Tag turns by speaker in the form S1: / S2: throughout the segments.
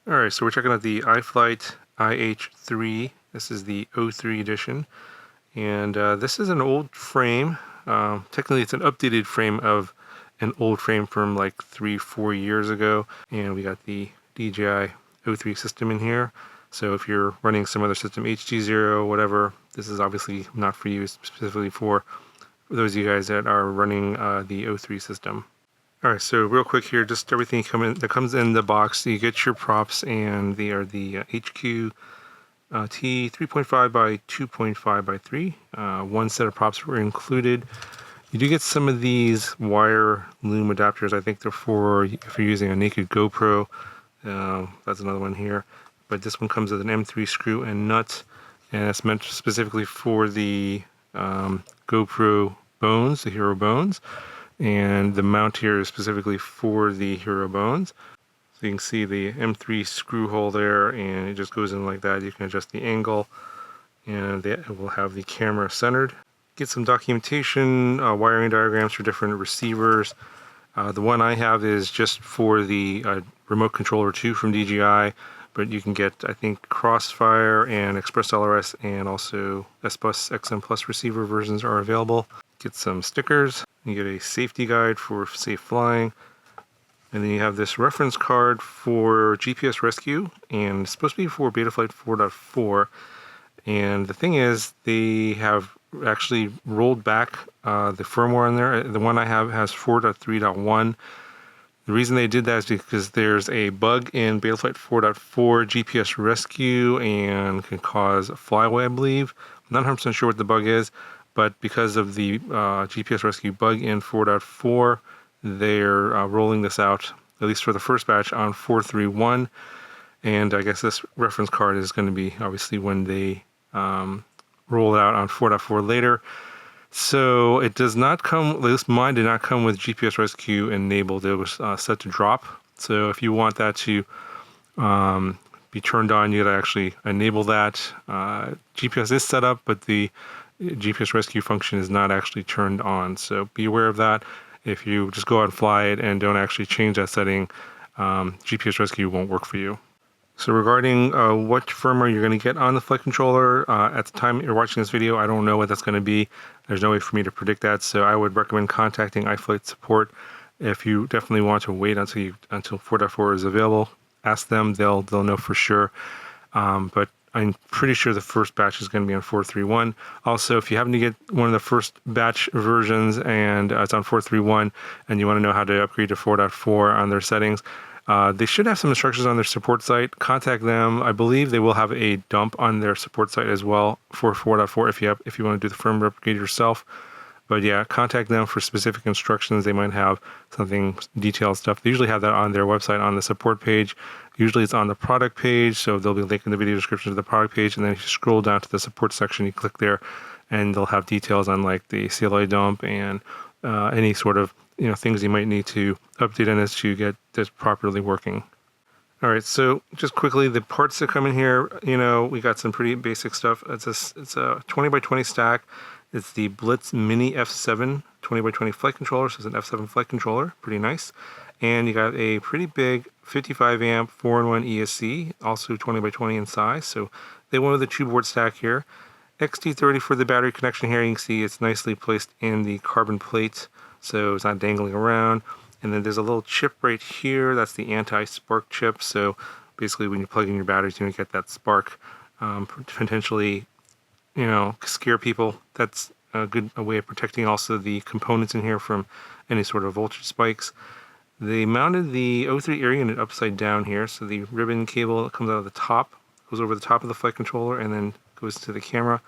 S1: Alright, so we're checking out the iFlight iH3. This is the 03 edition. And this is an old frame. Technically it's an updated frame of an old frame from like 3-4 years ago. And we got the DJI 03 system in here. So if you're running some other system, HD0, whatever, this is obviously not for you, specifically for those of you guys that are running the 03 system. Alright, so real quick here, just everything that comes in the box. You get your props, and they are the HQ T 3.5 by 2.5 by 3. One set of props were included. You do get some of these wire loom adapters. I think they're for if you're using a naked GoPro. That's another one here. But this one comes with an M3 screw and nut, and it's meant specifically for the GoPro bones, the Hero bones. And the mount here is specifically for the Hero bones. So you can see the M3 screw hole there, and it just goes in like that. You can adjust the angle, and it will have the camera centered. Get some documentation, wiring diagrams for different receivers. The one I have is just for the remote controller 2 from DJI, but you can get, I think, Crossfire and Express LRS, and also S Plus XM Plus receiver versions are available. Get some stickers. You get a safety guide for safe flying. And then you have this reference card for GPS rescue, and it's supposed to be for Betaflight 4.4. And the thing is, they have actually rolled back the firmware in there. The one I have has 4.3.1. The reason they did that is because there's a bug in Betaflight 4.4 GPS rescue and can cause flyway, I believe. I'm not 100% sure what the bug is, but because of the GPS rescue bug in 4.4, they're rolling this out, at least for the first batch, on 4.3.1. And I guess this reference card is going to be obviously when they roll it out on 4.4 later. So it does not come, at least mine did not come with GPS rescue enabled. It was set to drop. So if you want that to be turned on, you got to actually enable that. GPS is set up, but the GPS rescue function is not actually turned on. So be aware of that. If you just go out and fly it and don't actually change that setting, GPS rescue won't work for you. So regarding what firmware you're going to get on the flight controller, at the time you're watching this video, I don't know what that's going to be. There's no way for me to predict that, so I would recommend contacting iFlight support. If you definitely want to wait until 4.4 is available, ask them. They'll know for sure. But I'm pretty sure the first batch is going to be on 4.3.1. Also, if you happen to get one of the first batch versions and it's on 4.3.1 and you want to know how to upgrade to 4.4 on their settings, they should have some instructions on their support site. Contact them. I believe they will have a dump on their support site as well for 4.4 if you want to do the firmware upgrade yourself. But yeah, contact them for specific instructions. They might have something detailed stuff. They usually have that on their website on the support page. Usually it's on the product page, so they'll be linking the video description to the product page, and then if you scroll down to the support section, you click there, and they'll have details on like the CLI dump and any sort of things you might need to update on this to get this properly working. All right, so just quickly, the parts that come in here, we got some pretty basic stuff. It's a 20 by 20 stack. It's the Blitz Mini F7 20 by 20 flight controller, so it's an F7 flight controller, pretty nice. And you got a pretty big 55 amp 4-in-1 ESC, also 20 by 20 in size. So they went with a 2-board stack here. XT30 for the battery connection here. You can see it's nicely placed in the carbon plate, so it's not dangling around. And then there's a little chip right here. That's the anti-spark chip. So basically when you plug in your batteries, you don't get that spark, potentially scare people. That's a good way of protecting also the components in here from any sort of voltage spikes. They mounted the 03 air unit upside down here, so the ribbon cable that comes out of the top goes over the top of the flight controller and then goes to the camera.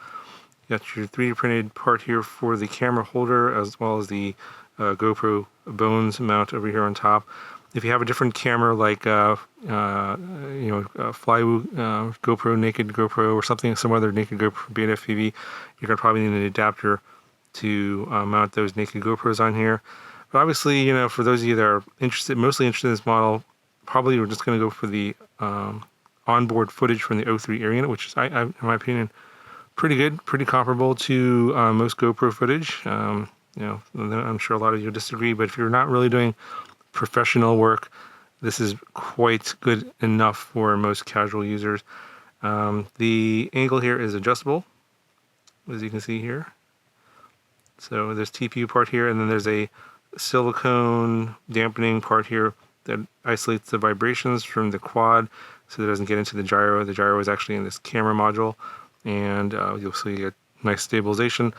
S1: You got your 3D printed part here for the camera holder, as well as the GoPro bones mount over here on top. If you have a different camera like Flywoo GoPro, Naked GoPro, or some other Naked GoPro Beta FPV, you're going to probably need an adapter to mount those Naked GoPros on here. But obviously, for those of you that are mostly interested in this model, probably we're just going to go for the onboard footage from the 03 air unit, which is, in my opinion, pretty good, pretty comparable to most GoPro footage. I'm sure a lot of you disagree, but if you're not really doing professional work, this is quite good enough for most casual users. The angle here is adjustable, as you can see here. So there's TPU part here, and then there's a silicone dampening part here that isolates the vibrations from the quad so it doesn't get into the gyro. The gyro is actually in this camera module, and you'll see a nice stabilization.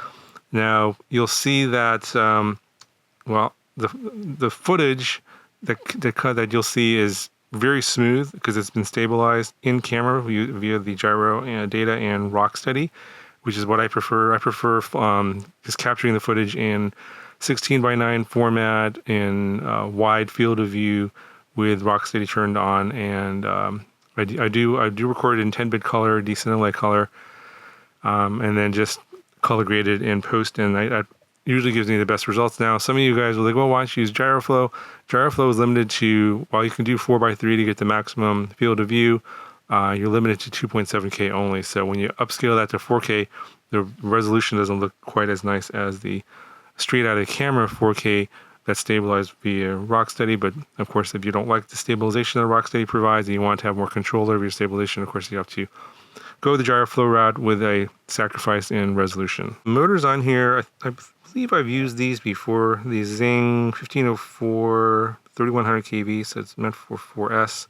S1: Now you'll see that well, the footage that you'll see is very smooth because it's been stabilized in camera via the gyro data and Rocksteady, which is what I prefer. I prefer just capturing the footage in 16:9 format in wide field of view with Rocksteady turned on, and I do record it in 10-bit color, desynth color, and then just color graded in post, and I usually gives me the best results. Now, some of you guys are like, well, why don't you use gyroflow? Gyroflow is limited to, while you can do 4:3 to get the maximum field of view, you're limited to 2.7K only. So when you upscale that to 4K, the resolution doesn't look quite as nice as the straight out of camera 4K that's stabilized via Rocksteady. But of course, if you don't like the stabilization that Rocksteady provides and you want to have more control over your stabilization, of course, you have to go the gyroflow route with a sacrifice in resolution. Motors on here, I believe I've used these before. The Zing 1504 3100 kV, so it's meant for 4S.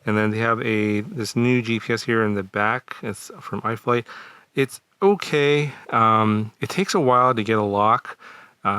S1: And then they have this new GPS here in the back. It's from iFlight. It's okay. It takes a while to get a lock,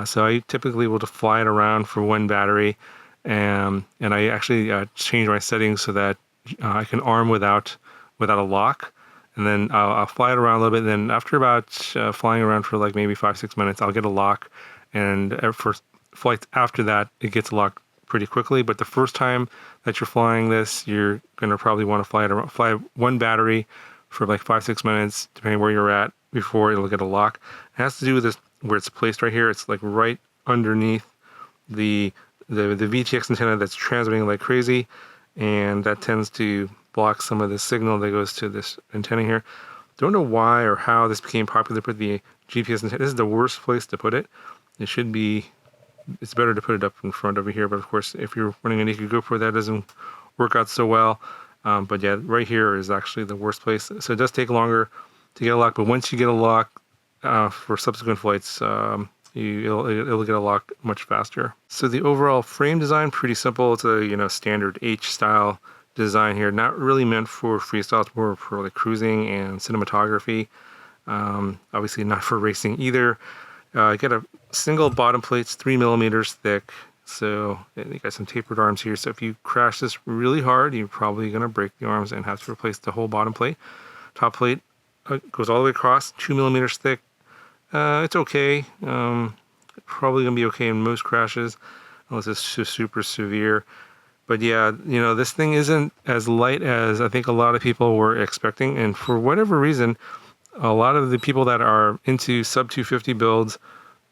S1: so I typically will just fly it around for one battery, and I actually change my settings so that I can arm without a lock. And then I'll fly it around a little bit. And then after about flying around for like maybe 5-6 minutes, I'll get a lock. And for flights after that, it gets locked pretty quickly. But the first time that you're flying this, you're going to probably want to fly one battery for like 5-6 minutes, depending where you're at, before it'll get a lock. It has to do with this, where it's placed right here. It's like right underneath the VTX antenna that's transmitting like crazy. And that tends to block some of the signal that goes to this antenna here. Don't know why or how this became popular to put the GPS antenna. This is the worst place to put it. It should be, it's better to put it up in front over here, but of course if you're running a naked GoPro, that doesn't work out so well. But yeah, right here is actually the worst place. So it does take longer to get a lock, but once you get a lock for subsequent flights, it'll get a lock much faster. So the overall frame design, pretty simple. It's a standard H style design here, not really meant for freestyle. It's more for like cruising and cinematography. Obviously not for racing either. You got a single bottom plate, 3 millimeters thick. So you got some tapered arms here. So if you crash this really hard, you're probably going to break the arms and have to replace the whole bottom plate. Top plate goes all the way across, 2 millimeters thick. It's okay. Probably going to be okay in most crashes, unless it's super severe. But yeah, this thing isn't as light as I think a lot of people were expecting. And for whatever reason, a lot of the people that are into sub 250 builds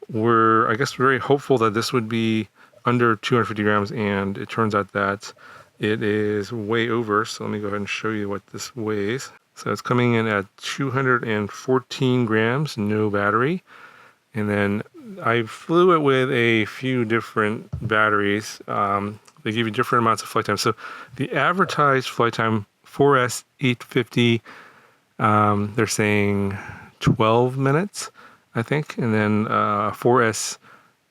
S1: were, I guess, very hopeful that this would be under 250 grams. And it turns out that it is way over. So let me go ahead and show you what this weighs. So it's coming in at 214 grams, no battery. And then I flew it with a few different batteries. They give you different amounts of flight time. So the advertised flight time, 4S 850, they're saying 12 minutes, I think. And then 4S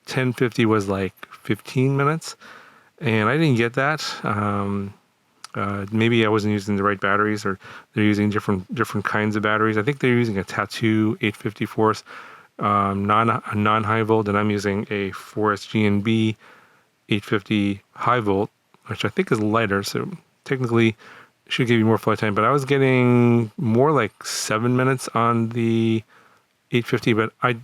S1: 1050 was like 15 minutes. And I didn't get that. Maybe I wasn't using the right batteries, or they're using different kinds of batteries. I think they're using a Tattoo 850 Force, non-high volt, and I'm using a 4S GNB 850 high volt, which I think is lighter, so technically should give you more flight time. But I was getting more like 7 minutes on the 850, but I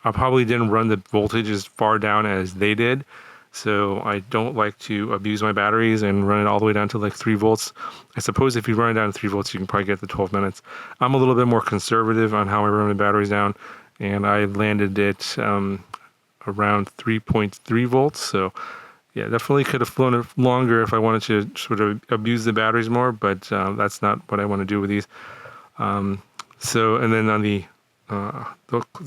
S1: probably didn't run the voltage as far down as they did. So I don't like to abuse my batteries and run it all the way down to like 3 volts. I suppose if you run it down to 3 volts, you can probably get the 12 minutes. I'm a little bit more conservative on how I run my batteries down, and I landed it around 3.3 volts. So yeah, definitely could have flown it longer if I wanted to sort of abuse the batteries more, but that's not what I want to do with these. So, and then on the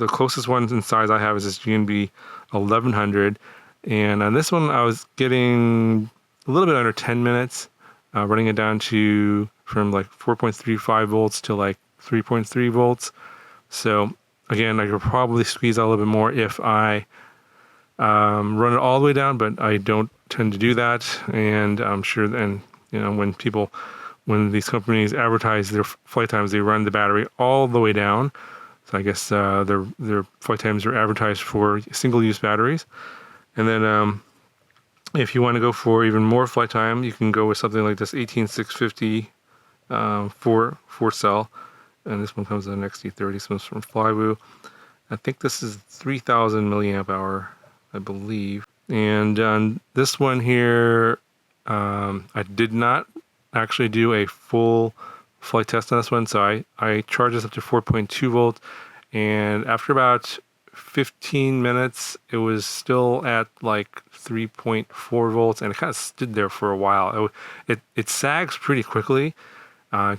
S1: closest ones in size I have is this GNB 1100. And on this one, I was getting a little bit under 10 minutes, running it down to from like 4.35 volts to like 3.3 volts. So again, I could probably squeeze out a little bit more if I run it all the way down, but I don't tend to do that. And I'm sure, and you know, when these companies advertise their flight times, they run the battery all the way down. So I guess their flight times are advertised for single-use batteries. And then if you want to go for even more flight time, you can go with something like this 18650 four cell. And this one comes in an XT30. This one's from Flywoo. I think this is 3000 milliamp hour, I believe. And this one here, I did not actually do a full flight test on this one. So I charged this up to 4.2 volts. And after about 15 minutes, it was still at like 3.4 volts. And it kind of stood there for a while. It sags pretty quickly.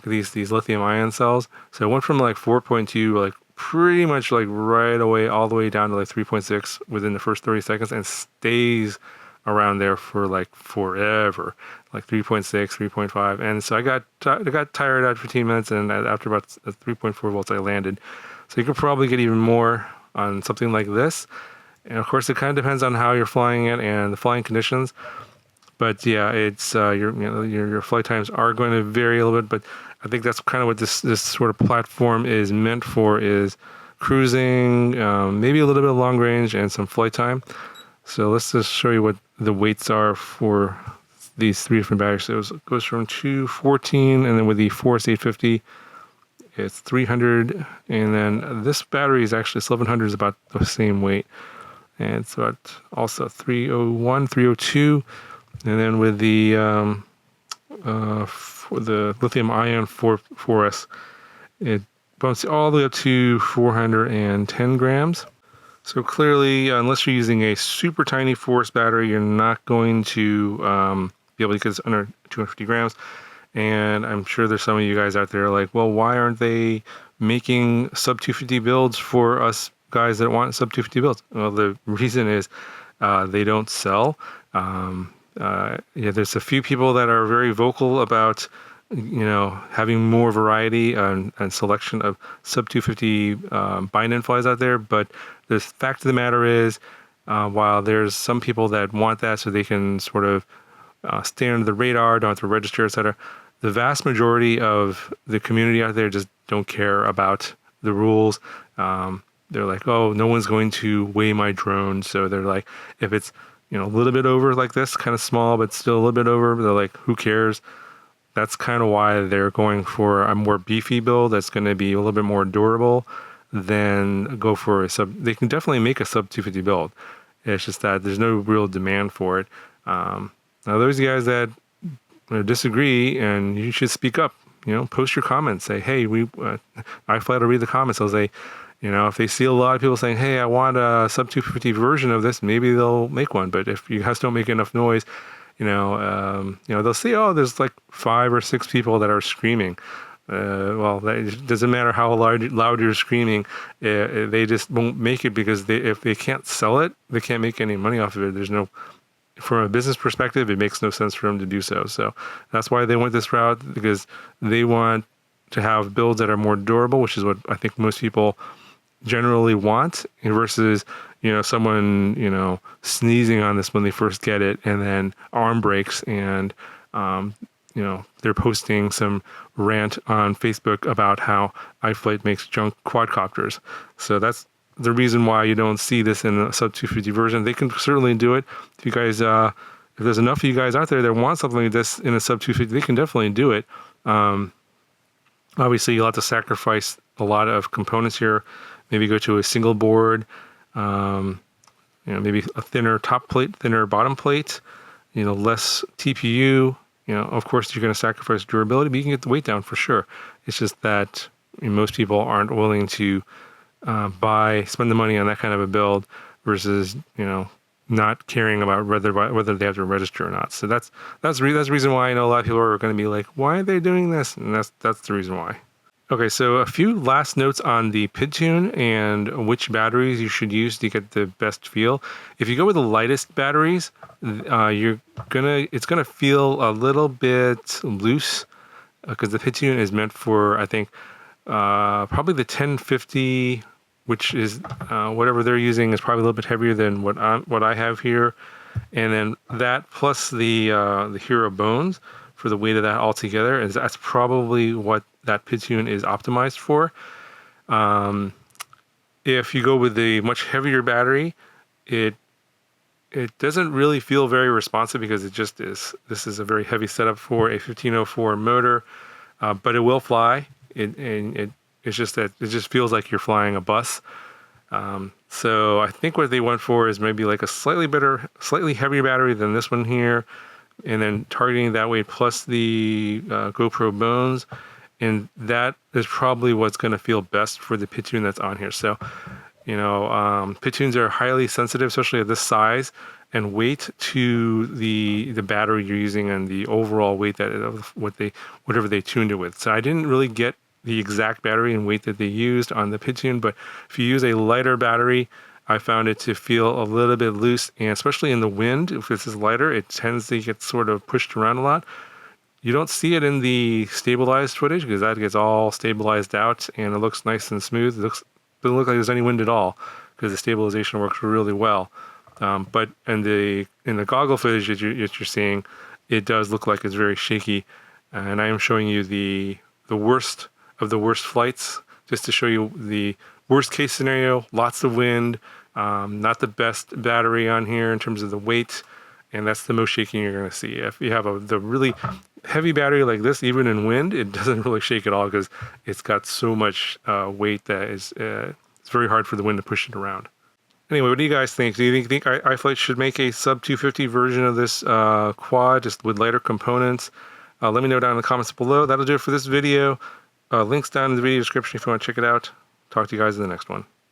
S1: These lithium ion cells. So it went from like 4.2, like pretty much like right away, all the way down to like 3.6 within the first 30 seconds, and stays around there for like forever, like 3.6, 3.5. And so I got tired after 15 minutes, and after about 3.4 volts, I landed. So you could probably get even more on something like this. And of course, it kind of depends on how you're flying it and the flying conditions. But yeah, it's your flight times are going to vary a little bit. But I think that's kind of what this sort of platform is meant for, is cruising, maybe a little bit of long range and some flight time. So let's just show you what the weights are for these three different batteries. So it goes from 214, and then with the Force 850, it's 300, and then this battery is actually 1100, is about the same weight, and it's about also 301, 302. And then with the for the lithium ion 4S, it bumps all the way up to 410 grams. So clearly, unless you're using a super tiny Force battery, you're not going to be able to get this under 250 grams. And I'm sure there's some of you guys out there like, well, why aren't they making sub 250 builds for us guys that want sub 250 builds? Well, the reason is they don't sell. There's a few people that are very vocal about, having more variety and selection of sub 250 bind-in flies out there. But the fact of the matter is, while there's some people that want that so they can sort of stay under the radar, don't have to register, etc., the vast majority of the community out there just don't care about the rules. They're like, oh, no one's going to weigh my drone. So they're like, if it's a little bit over like this, kind of small, but still a little bit over, they're like, who cares? That's kind of why they're going for a more beefy build that's going to be a little bit more durable than go for a sub. They can definitely make a sub 250 build. It's just that there's no real demand for it. Now, those guys that disagree, and you should speak up. Post your comments. Say, hey, iFlight will read the comments. They'll say, if they see a lot of people saying, hey, I want a sub 250 version of this, maybe they'll make one. But if you guys don't make enough noise, they'll see, oh, there's like 5 or 6 people that are screaming. Well, it doesn't matter how loud you're screaming. They just won't make it because if they can't sell it, they can't make any money off of it. From a business perspective, it makes no sense for them to do so. So that's why they went this route, because they want to have builds that are more durable, which is what I think most people generally want, versus someone sneezing on this when they first get it, and then arm breaks, and they're posting some rant on Facebook about how iFlight makes junk quadcopters. So that's the reason why you don't see this in a sub 250 version. They can certainly do it. If you guys, if there's enough of you guys out there that want something like this in a sub 250, they can definitely do it. Obviously, you'll have to sacrifice a lot of components here. Maybe go to a single board, maybe a thinner top plate, thinner bottom plate, less TPU. Of course, you're going to sacrifice durability, but you can get the weight down for sure. It's just that most people aren't willing to spend the money on that kind of a build versus, not caring about whether they have to register or not. So that's the reason why I know a lot of people are going to be like, why are they doing this? And that's the reason why. Okay, so a few last notes on the PID tune and which batteries you should use to get the best feel. If you go with the lightest batteries, it's gonna feel a little bit loose because the PID tune is meant for, I think, probably the 1050, which is whatever they're using is probably a little bit heavier than what I have here, and then that plus the Hero Bones for the weight of that altogether, is that's probably what that PID tune is optimized for. If you go with the much heavier battery, it doesn't really feel very responsive because it just is. This is a very heavy setup for a 1504 motor, but it will fly. It's just that it just feels like you're flying a bus. So I think what they went for is maybe like a slightly heavier battery than this one here, and then targeting that way plus the GoPro Bones, and that is probably what's going to feel best for the PID tune that's on here. So, PID tunes are highly sensitive, especially at this size and weight, to the battery you're using and the overall weight that of whatever they tuned it with. So I didn't really get the exact battery and weight that they used on the PID tune, but if you use a lighter battery, I found it to feel a little bit loose, and especially in the wind, if this is lighter, it tends to get sort of pushed around a lot. You don't see it in the stabilized footage because that gets all stabilized out and it looks nice and smooth. It doesn't look like there's any wind at all because the stabilization works really well. But in the goggle footage that you're seeing, it does look like it's very shaky. And I am showing you the worst of the worst flights, just to show you the worst case scenario. Lots of wind, not the best battery on here in terms of the weight, and that's the most shaking you're going to see. If you have the really heavy battery like this, even in wind, it doesn't really shake at all because it's got so much weight that it's very hard for the wind to push it around. Anyway, what do you guys think? Do you think iFlight should make a sub 250 version of this quad, just with lighter components? Let me know down in the comments below. That'll do it for this video. Links down in the video description if you want to check it out. Talk to you guys in the next one.